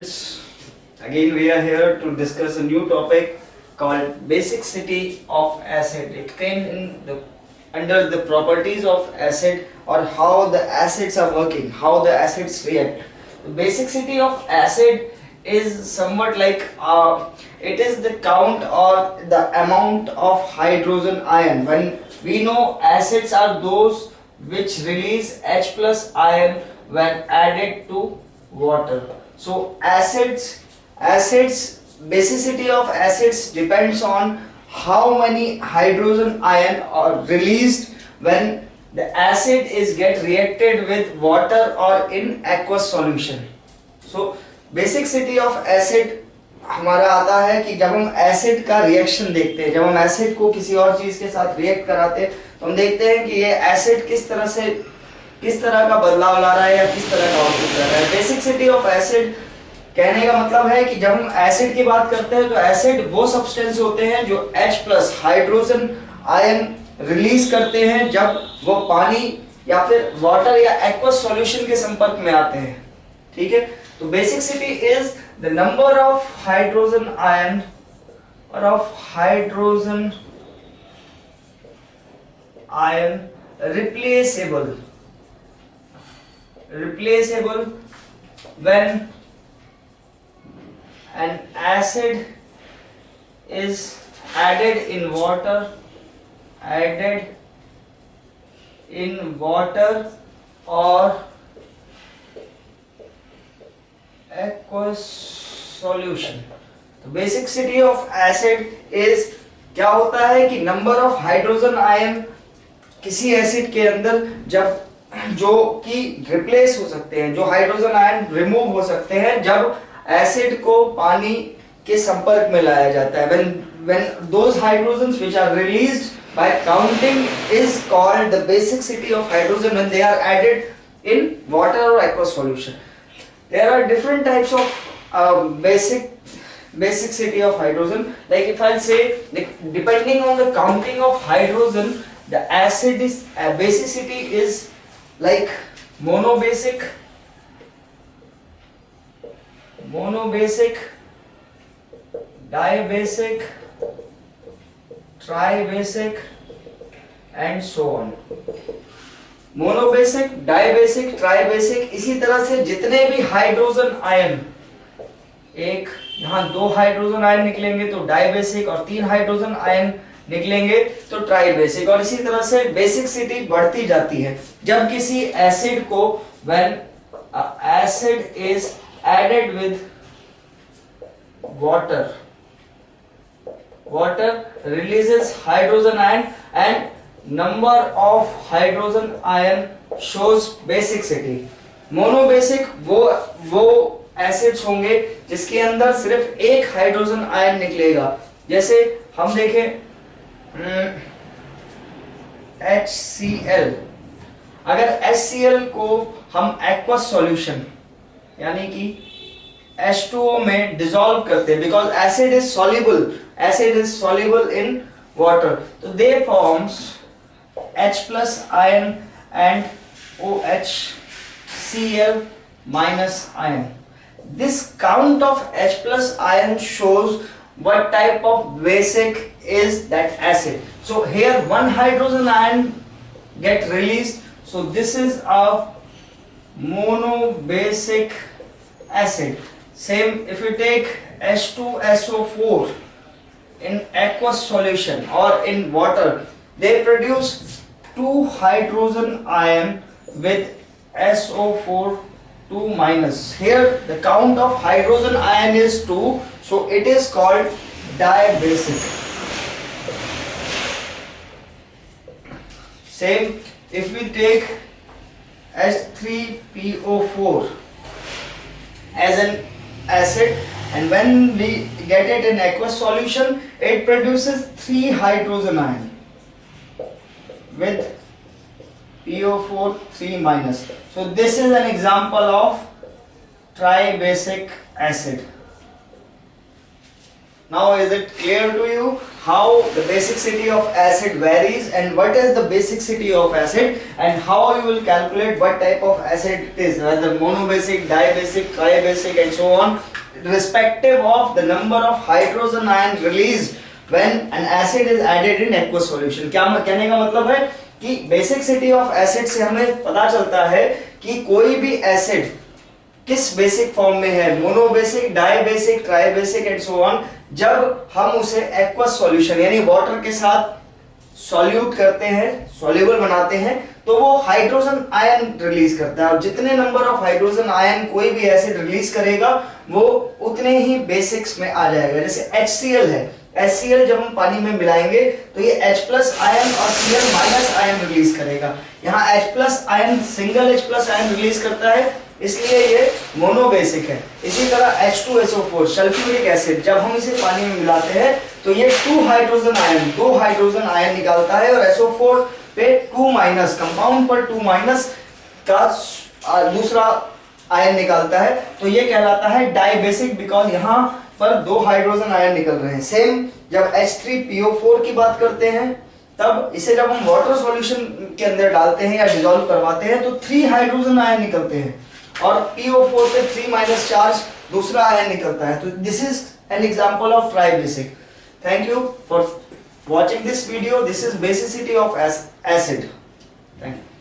Again, we are here to discuss a new topic called basicity of acid. It came under the properties of acid or how the acids are working, how the acids react. The basicity of acid is somewhat like it is the count or the amount of hydrogen ion. When we know acids are those which release H plus ion when added to water. So acids basicity of acids depends on how many hydrogen ion are released when the acid is get reacted with water or in aqueous solution. So basicity of acid हमारा आता है कि जब हम acid का reaction देखते हैं, जब हम एसिड को किसी और चीज के साथ रिएक्ट कराते हैं तो हम देखते हैं कि ये एसिड किस तरह का बदलाव ला रहा है या किस तरह का आउटपुट कर रहा है। बेसिसिटी ऑफ एसिड कहने का मतलब है कि जब हम एसिड की बात करते हैं तो एसिड वो सब्सटेंस होते हैं जो H plus hydrogen ion release करते हैं जब वो पानी या फिर वाटर या एक्वस सॉल्यूशन के संपर्क में आते हैं। ठीक है, तो basicity is the number of hydrogen ion or of hydrogen ion replaceable when an acid is added in water or aqueous solution। तो बेसिसिटी ऑफ एसिड इज क्या होता है कि नंबर ऑफ हाइड्रोजन आयन किसी एसिड के अंदर जब जो कि रिप्लेस हो सकते हैं, जो हाइड्रोजन आयन रिमूव हो सकते हैं जब एसिड को पानी के संपर्क में लाया जाता है। when those hydrogens which are released by counting is called the basicity of hydrogen when they are added in water or aqueous solution। There are different types of basicity of hydrogen. Like if I'll say depending on the counting of hydrogen, the acid is basicity is like monobasic, dibasic, tribasic and so on। Monobasic, dibasic, tribasic, इसी तरह से जितने भी hydrogen ion, एक यहाँ 2 hydrogen ion निकलेंगे तो dibasic और 3 हाइड्रोजन आयन निकलेंगे तो ट्राइबेसिक, और इसी तरह से बेसिसिटी बढ़ती जाती है जब किसी एसिड को when acid is added with water releases hydrogen ion and number of hydrogen ion shows basicity। Monobasic वो एसिड्स होंगे जिसके अंदर सिर्फ एक हाइड्रोजन आयन निकलेगा। जैसे हम देखें HCl, अगर HCl को हम एक्वस सॉल्यूशन यानी कि H2O में डिसॉल्व करते हैं, because acid is soluble in water, तो they forms H plus ion and OHCl minus ion। This count of H plus ion shows what type of basic is that acid। So here one hydrogen ion get released, so this is a monobasic acid। Same if you take H2SO4 in aqueous solution or in water, they produce 2 hydrogen ion with SO4 2 minus। Here the count of hydrogen ion is 2, so it is called dibasic। Same if we take H3PO4 as an acid and when we get it in aqueous solution, it produces 3 hydrogen ion with PO4 3 minus। So this is an example of tribasic acid। Now is it clear to you how the basicity of acid varies and what is the basicity of acid and how you will calculate what type of acid it is, whether monobasic, dibasic, tribasic and so on, respective of the number of hydrogen ion released when an acid is added in aqueous solution. क्या कहने का मतलब है कि basicity of acid से हमें पता चलता है कि कोई भी एसिड किस बेसिक फॉर्म में है, monobasic, dibasic, tribasic and so on, जब हम उसे एक्वस सॉल्यूशन यानी वाटर के साथ सॉल्यूट करते हैं, सॉल्युबल बनाते हैं, तो वो हाइड्रोजन आयन रिलीज करता है और जितने नंबर ऑफ हाइड्रोजन आयन कोई भी एसिड रिलीज करेगा वो उतने ही बेसिक्स में आ जाएगा. जैसे HCl है, HCl जब हम पानी में मिलाएंगे तो ये H+ आयन और Cl- आयन रिलीज करेगा. यहाँ H+ ion single H+ ion release करता है, इसलिए ये मोनोबेसिक है. इसी तरह H2SO4 सल्फ्यूरिक एसिड जब हम इसे पानी में मिलाते हैं तो ये 2 हाइड्रोजन आयन निकालता है और SO4 पे 2- कंपाउंड पर 2- का दूसरा आयन निकालता है, तो ये कहलाता है डाइबेसिक, बिकॉज यहाँ पर 2 हाइड्रोजन आयन निकल रहे हैं. सेम जब H3PO4 की बात करते हैं तब इसे जब हम वाटर सॉल्यूशन के अंदर डालते हैं या डिसॉल्व करवाते हैं तो 3 हाइड्रोजन आयन निकलते हैं और PO4 पे 3- चार्ज दूसरा आयन निकलता है. तो this is an example of tribasic. Thank you for watching this video. This is basicity of acid. Thank you.